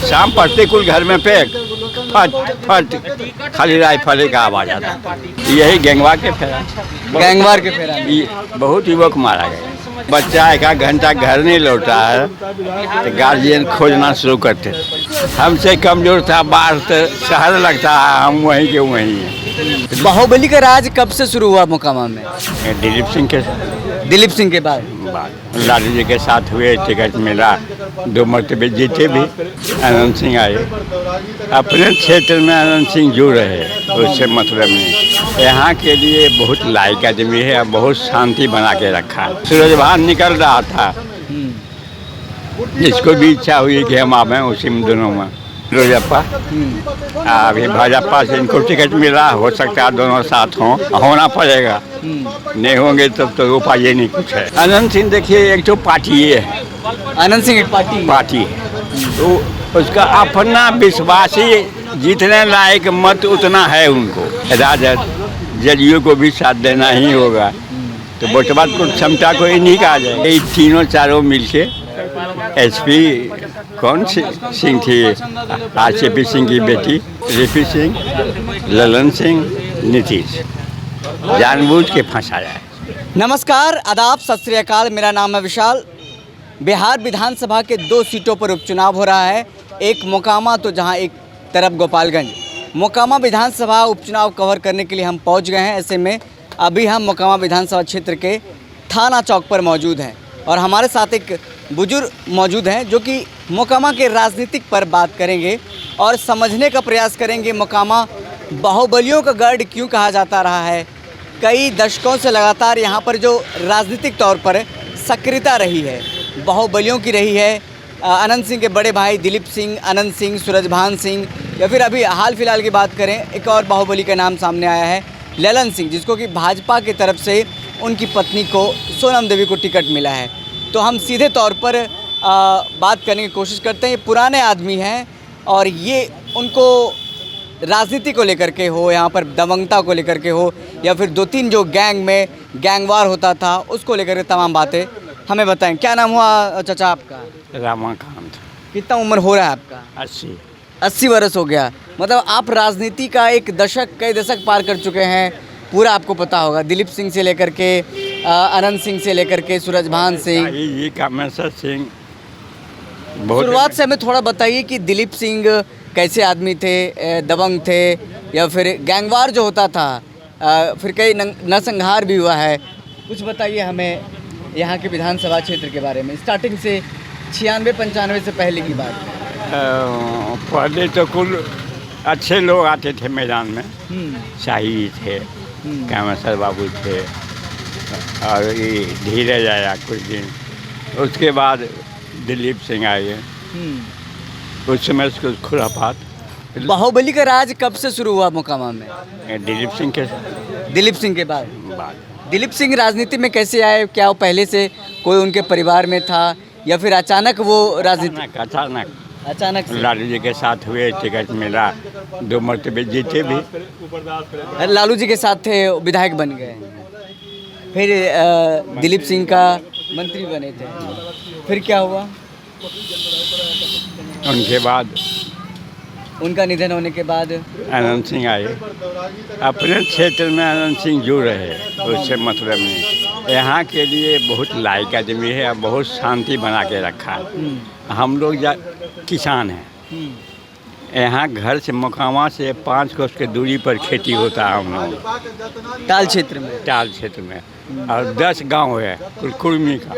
शाम पड़ते कुल घर में पैक फट फट खाली राइफल का आवाज आता। यही गैंगवार के फेरा गैंगवार के फेरा में। ये बहुत युवक मारा गया। बच्चा एक आध घंटा घर नहीं लौटा है तो गार्जियन खोजना शुरू करते। हमसे कमजोर था, बाहर से शहर लगता है, हम वहीं के वहीं हैं। बाहुबली का राज कब से शुरू हुआ मोकामा में? दिलीप सिंह के दिलीप सिंह के बाद। लालू जी के साथ हुए, टिकट मिला, 2 मरतबे जीते भी। अनंत सिंह आए, अपने क्षेत्र में अनंत सिंह जुड़ रहे, उससे मतलब नहीं। यहाँ के लिए बहुत लायक आदमी है, बहुत शांति बना के रखा है। सूरजभान निकल रहा था, जिसको भी इच्छा हुई कि हम आवे उसी में दोनों में लोजप्पा। अभी भाजपा से इनको टिकट मिला, हो सकता है दोनों साथ हों, होना पड़ेगा। नहीं होंगे तब तो उपाय नहीं कुछ है। अनंत सिंह देखिए, एक तो पार्टी है, अनंत सिंह एक पार्टी है तो उसका अपना विश्वासी जीतने लायक मत उतना है उनको। राजद जदयू को भी साथ देना ही होगा, तो वोटवा को क्षमता को इन्हीं का आ जाए। ये तीनों चारों मिलके एसपी कौन सिंह थी, आरसीपी सिंह की बेटी रिपी सिंह, ललन सिंह, नीतीश जानबूझ के फंसाया है। नमस्कार, आदाब, सत श्री अकाल। मेरा नाम है विशाल। बिहार विधानसभा के 2 सीटों पर उपचुनाव हो रहा है, एक मोकामा तो जहां एक तरफ गोपालगंज। मोकामा विधानसभा उपचुनाव कवर करने के लिए हम पहुंच गए हैं। ऐसे में अभी हम मोकामा विधानसभा क्षेत्र के थाना चौक पर मौजूद हैं और हमारे साथ एक बुजुर्ग मौजूद हैं जो कि मोकामा के राजनीतिक पर बात करेंगे और समझने का प्रयास करेंगे मोकामा बाहुबलियों का गढ़ क्यों कहा जाता रहा है। कई दशकों से लगातार यहाँ पर जो राजनीतिक तौर पर सक्रियता रही है बाहुबलियों की रही है। अनंत सिंह के बड़े भाई दिलीप सिंह, अनंत सिंह, सूरजभान सिंह, या फिर अभी हाल फिलहाल की बात करें एक और बाहुबली का नाम सामने आया है, ललन सिंह, जिसको कि भाजपा की तरफ से उनकी पत्नी को, सोनम देवी को टिकट मिला है। तो हम सीधे तौर पर बात करने की कोशिश करते हैं। ये पुराने आदमी हैं और ये उनको राजनीति को लेकर के हो, यहाँ पर दबंगता को लेकर के हो, या फिर 2-3 जो गैंग में गैंगवार होता था उसको लेकर के तमाम बातें हमें बताएं। क्या नाम हुआ चाचा आपका? रमाकांत। कितना उम्र हो रहा है आपका? 80 वर्ष हो गया। मतलब आप राजनीति का एक दशक, कई दशक पार कर चुके हैं, पूरा आपको पता होगा। दिलीप सिंह से लेकर के अनंत सिंह से लेकर के सूरजभान सिंह, ये कामेश्वर सिंह। शुरुआत से हमें थोड़ा बताइए कि दिलीप सिंह कैसे आदमी थे, दबंग थे या फिर गैंगवार जो होता था, फिर कई नरसंहार भी हुआ है। कुछ बताइए हमें यहाँ के विधानसभा क्षेत्र के बारे में, स्टार्टिंग से 96-95 से पहले की बात। पहले तो कुल अच्छे लोग आते थे मैदान में। शाही थे, कामेश्वर बाबू थे और ये धीरज आया कुछ दिन, उसके बाद दिलीप सिंह आए। उस समय उसको खुरापात। बाहुबली का राज कब से शुरू हुआ मोकामा में? दिलीप सिंह के बाद। दिलीप सिंह राजनीति में कैसे आए? क्या वो पहले से कोई उनके परिवार में था या फिर अचानक वो राजनीति? अचानक लालू जी के साथ हुए, टिकट मिला, 2 मरतबे जीते भी। लालू जी के साथ थे, विधायक बन गए, फिर दिलीप सिंह का मंत्री बने थे, फिर क्या हुआ? उनके बाद उनका निधन होने के बाद अनंत सिंह आए, अपने क्षेत्र में अनंत सिंह जुड़ रहे, उससे मतलब नहीं। यहाँ के लिए बहुत लायक आदमी है, बहुत शांति बना के रखा है। हम लोग किसान हैं, यहाँ घर से मोकामा से 5 कोस के दूरी पर खेती होता है। हम लोग टाल क्षेत्र में और 10 गांव है कुर्मी का।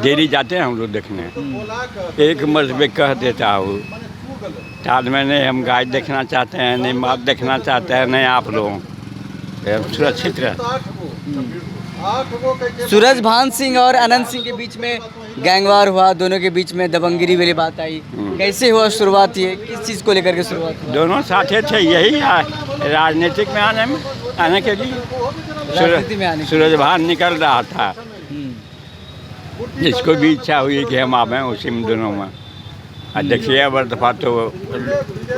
डेरी जाते हैं हम लोग देखने। एक मरतबे कह देता हूँ, टाल में नहीं हम गाय देखना चाहते हैं, नहीं माल देखना चाहते हैं, नहीं आप लोग सुरक्षित रहे। सूरजभान सिंह और अनंत सिंह के बीच में गैंगवार हुआ, दोनों के बीच में दबंगिरी वाली बात आई। कैसे हुआ शुरुआत? ये किस चीज़ को लेकर के शुरुआत हुआ? दोनों साथे थे, यही राजनीतिक में आने के लिए। सूरजभान निकल रहा था, जिसको भी इच्छा हुई कि हम आवे उसी में दोनों में। देखिए अब दफा तो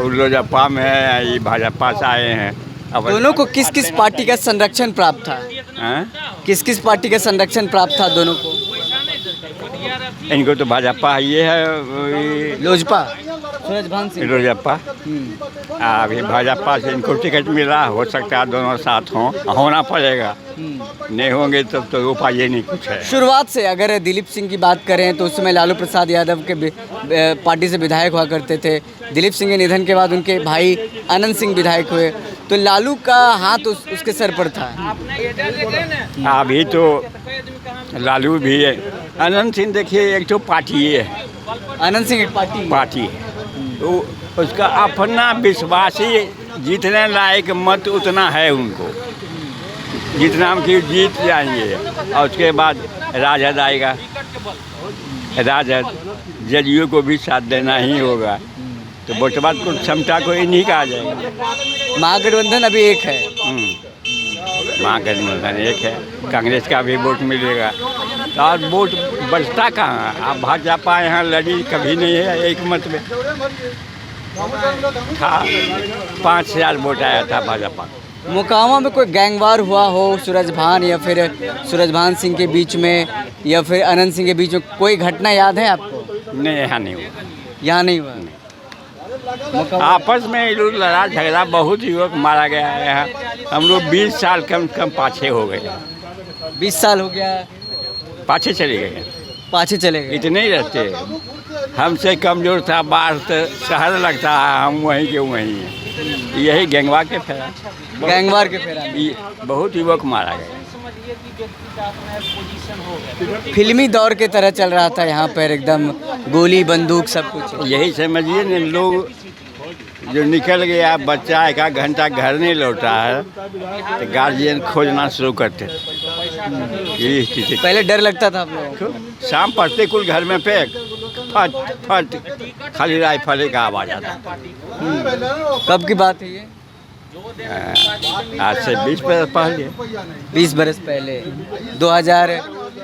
लोजपा में है, ये भाजपा से आए हैं। दोनों को किस किस पार्टी का संरक्षण प्राप्त था? किस किस पार्टी का संरक्षण प्राप्त था दोनों को? इनको तो भाजपा ये है, लोजपा सूरजभान सिंह। रोजप्पा। अभी भाजपा से इनको टिकट मिला, हो सकता है दोनों साथ हों, होना पड़ेगा। नहीं होंगे तब तो उपाय ही नहीं कुछ है। शुरुआत से अगर दिलीप सिंह की बात करें तो उस समय लालू प्रसाद यादव के पार्टी से विधायक हुआ करते थे। दिलीप सिंह के निधन के बाद उनके भाई अनंत सिंह विधायक हुए, तो लालू का हाथ उसके सर पर था। अभी तो लालू भी है, अनंत सिंह देखिए एक तो पार्टी है, अनंत सिंह एक पार्टी है तो उसका अपना विश्वासी जीतने लायक मत उतना है उनको, जितना हम कि जीत जाएंगे। और उसके बाद राजद आएगा, राजद जदयू को भी साथ देना ही होगा, तो बटवा को क्षमता को इन्हीं का आ जाएगा। महागठबंधन अभी एक है। महागठबंधन एक है, कांग्रेस का भी वोट मिलेगा, तो और वोट बचता कहाँ। अब भाजपा यहाँ लड़ी कभी नहीं है, एक मत में था, 5000 वोट आया था भाजपा। मोकामा में कोई गैंगवार हुआ हो सूरजभान या फिर सूरजभान सिंह के बीच में या फिर अनंत सिंह के बीच में, कोई घटना याद है आपको? नहीं, यहाँ नहीं हुआ। यहाँ नहीं हुआ। आपस में लड़ा झगड़ा, बहुत युवक मारा गया है यहाँ। हम लोग 20 साल कम कम पाछे हो गए। 20 साल हो गया पाछे चले गए, पाछे चले गए। इतने ही रहते। हमसे कमजोर था, बाहर तो शहर लगता है, हम वहीं के वहीं हैं। यही गैंगवार के फेरा, गैंगवार के फेरा में बहुत युवक मारा गया। फिल्मी दौर के तरह चल रहा था यहाँ पर, एकदम गोली बंदूक सब कुछ। यही समझिए न, लोग जो निकल गया, बच्चा एक आध घंटा घर नहीं लौटा है तो गार्जियन खोजना शुरू करते। यही स्थिति। पहले डर लगता था आप लोगों को? शाम पड़ते कुल घर में फेंक, फट फट खाली राइफल का आवाज आता। कब की बात है ये? आज से 20 बरस पहले। 20 बरस पहले, 2000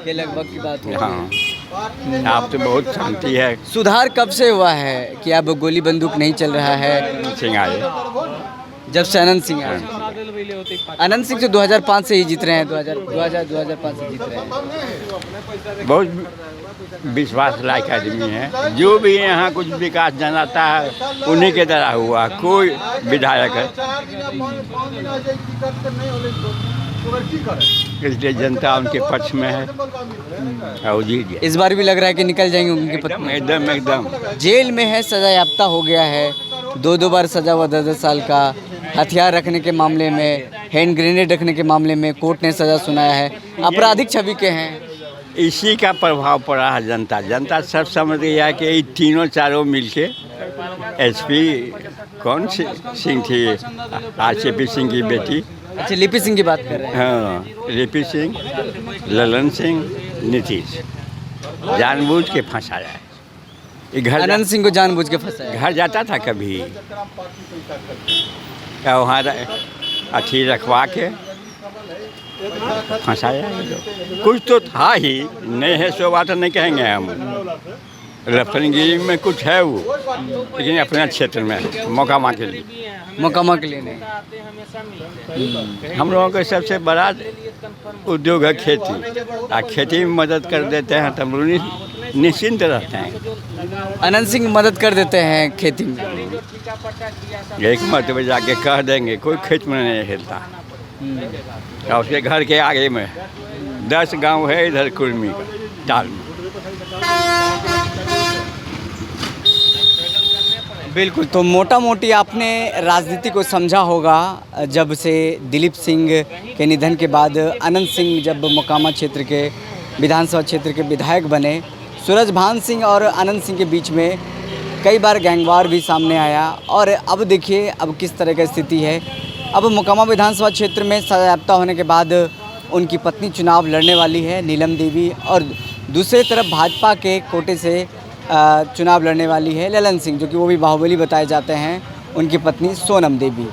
के लगभग की बात है। हाँ, आप तो बहुत शांति है। सुधार कब से हुआ है कि अब गोली बंदूक नहीं चल रहा है? सिंह आए, जब से अनंत सिंह आए। अनंत सिंह तो 2005 से ही जीत रहे हैं, 2005 से जीत रहे हैं। बहुत विश्वास लायक आदमी है। जो भी यहाँ कुछ विकास जनाता है उन्हीं के तरह हुआ। कोई विधायक है, इसलिए जनता उनके पक्ष में है। और जी इस बार भी लग रहा है कि निकल जाएंगे उनके पत्नी। एकदम एकदम। जेल में है, सजा याफ्ता हो गया है, 2 बार सजा हुआ 10 साल का। हथियार रखने के मामले में, हैंड ग्रेनेड रखने के मामले में कोर्ट ने सजा सुनाया है। आपराधिक छवि के हैं। इसी का प्रभाव पड़ा है जनता सब समझ गई है कि ये तीनों चारों मिलके एसपी कौन सिंह थी, आरसीपी सिंह की बेटी। अच्छा, लिपि सिंह की बात कर रहे हैं। हाँ, लिपि सिंह, ललन सिंह, नीतीश जानबूझ के फंसाया है। ये घर अनंत सिंह को जानबूझ के फंसाया। घर जाता था कभी, क्या वहाँ अथी रखवा के फंसाया है। कुछ तो था ही, नहीं है सो बात नहीं कहेंगे हम। रफनगिरी में कुछ है वो, लेकिन अपने क्षेत्र में मोकामा के लिए नहीं। हम लोगों का सबसे बड़ा उद्योग है खेती, और खेती में मदद कर देते हैं तो हम लोग निश्चिंत रहते हैं। अनंत सिंह मदद कर देते हैं खेती में। एक मरतबे जाके कह देंगे, कोई खेत में नहीं हिलता। और उसके घर के आगे में 10 गांव है, इधर कुर्मी का ताल में। बिल्कुल, तो मोटा मोटी आपने राजनीति को समझा होगा। जब से दिलीप सिंह के निधन के बाद अनंत सिंह जब मोकामा क्षेत्र के विधानसभा क्षेत्र के विधायक बने, सूरजभान सिंह और अनंत सिंह के बीच में कई बार गैंगवार भी सामने आया। और अब देखिए अब किस तरह की स्थिति है। अब मोकामा विधानसभा क्षेत्र में सजायाफ्ता होने के बाद उनकी पत्नी चुनाव लड़ने वाली है, नीलम देवी, और दूसरी तरफ भाजपा के कोटे से चुनाव लड़ने वाली है ललन सिंह, जो कि वो भी बाहुबली बताए जाते हैं, उनकी पत्नी सोनम देवी।